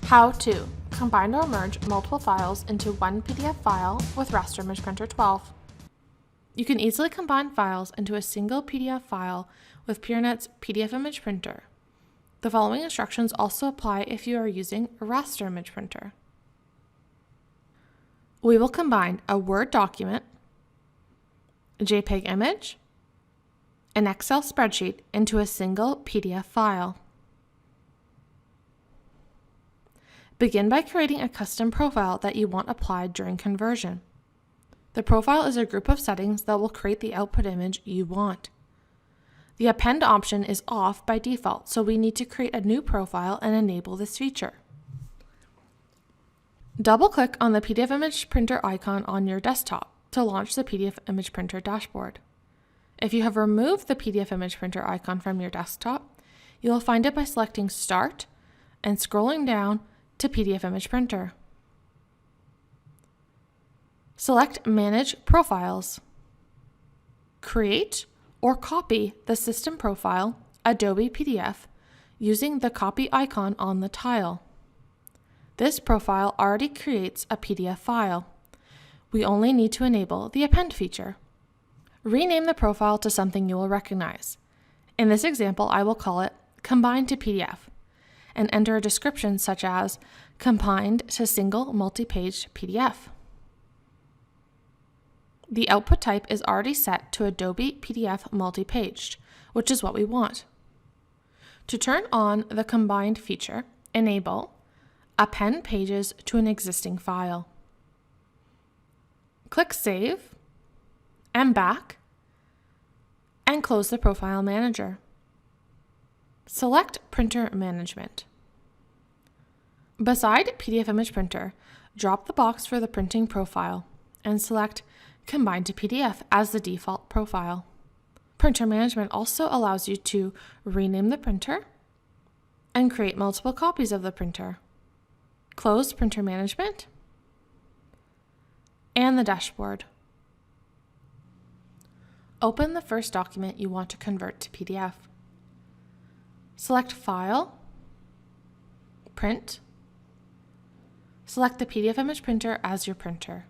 How to combine or merge multiple files into one PDF file with Raster Image Printer 12. You can easily combine files into a single PDF file with Peernet's PDF Image Printer. The following instructions also apply if you are using a Raster Image Printer. We will combine a Word document, a JPEG image, an Excel spreadsheet into a single PDF file. Begin by creating a custom profile that you want applied during conversion. The profile is a group of settings that will create the output image you want. The append option is off by default, so we need to create a new profile and enable this feature. Double-click on the PDF Image Printer icon on your desktop to launch the PDF Image Printer dashboard. If you have removed the PDF Image Printer icon from your desktop, you will find it by selecting Start and scrolling down to PDF Image Printer. Select Manage Profiles. Create or copy the system profile, Adobe PDF, using the copy icon on the tile. This profile already creates a PDF file. We only need to enable the append feature. Rename the profile to something you will recognize. In this example, I will call it Combined to PDF, and enter a description such as combined to single multi-page PDF. The output type is already set to Adobe PDF multi-paged, which is what we want. To turn on the combined feature, enable Append Pages to an existing file. Click Save and Back, and close the Profile Manager. Select Printer Management. Beside PDF Image Printer, drop the box for the printing profile and select Combine to PDF as the default profile. Printer Management also allows you to rename the printer and create multiple copies of the printer. Close Printer Management and the dashboard. Open the first document you want to convert to PDF. Select File, Print. Select the PDF Image Printer as your printer.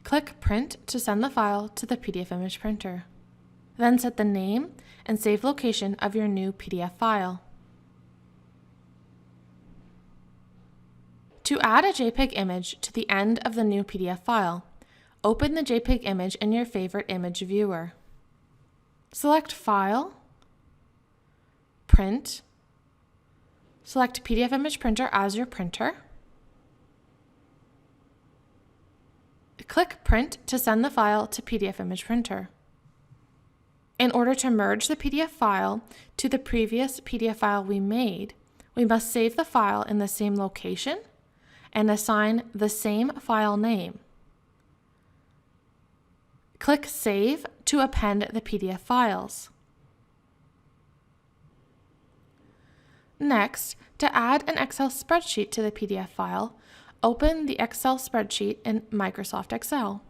Click Print to send the file to the PDF Image Printer. Then set the name and save location of your new PDF file. To add a JPEG image to the end of the new PDF file, open the JPEG image in your favorite image viewer. Select File, Print. Select PDF Image Printer as your printer. Click Print to send the file to PDF Image Printer. In order to merge the PDF file to the previous PDF file we made, we must save the file in the same location and assign the same file name. Click Save to append the PDF files. Next, to add an Excel spreadsheet to the PDF file, open the Excel spreadsheet in Microsoft Excel.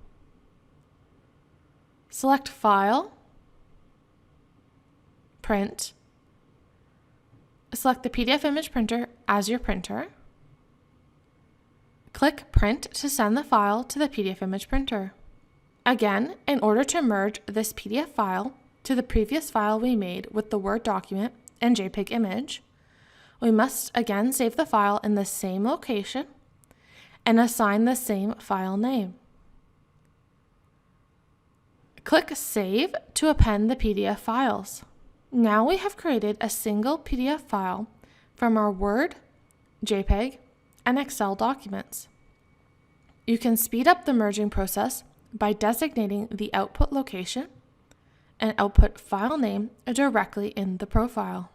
Select File, Print. Select the PDF Image Printer as your printer. Click Print to send the file to the PDF Image Printer. Again, in order to merge this PDF file to the previous file we made with the Word document and JPEG image, we must again save the file in the same location and assign the same file name. Click Save to append the PDF files. Now we have created a single PDF file from our Word, JPEG, and Excel documents. You can speed up the merging process by designating the output location and output file name directly in the profile.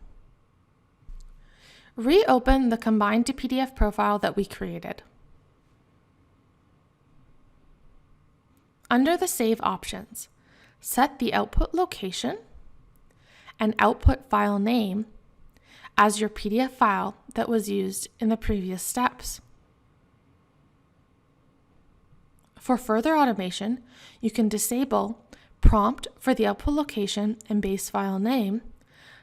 Reopen the Combined to PDF profile that we created. Under the Save options, set the output location and output file name as your PDF file that was used in the previous steps. For further automation, you can disable Prompt for the output location and base file name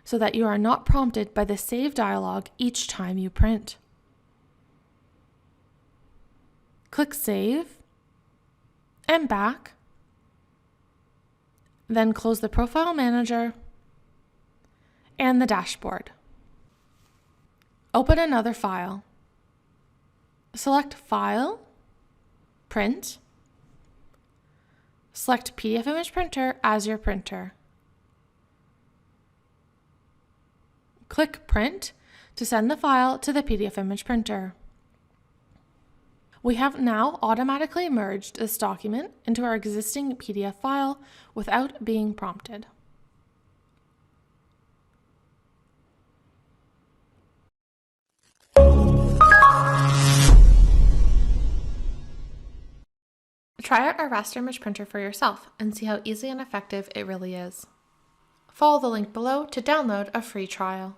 so that you are not prompted by the Save dialog each time you print. Click Save and back, then close the Profile Manager and the dashboard. Open another file. Select File, Print. Select PDF Image Printer as your printer. Click Print to send the file to the PDF Image Printer. We have now automatically merged this document into our existing PDF file without being prompted. Try out our Raster Image Printer for yourself and see how easy and effective it really is. Follow the link below to download a free trial.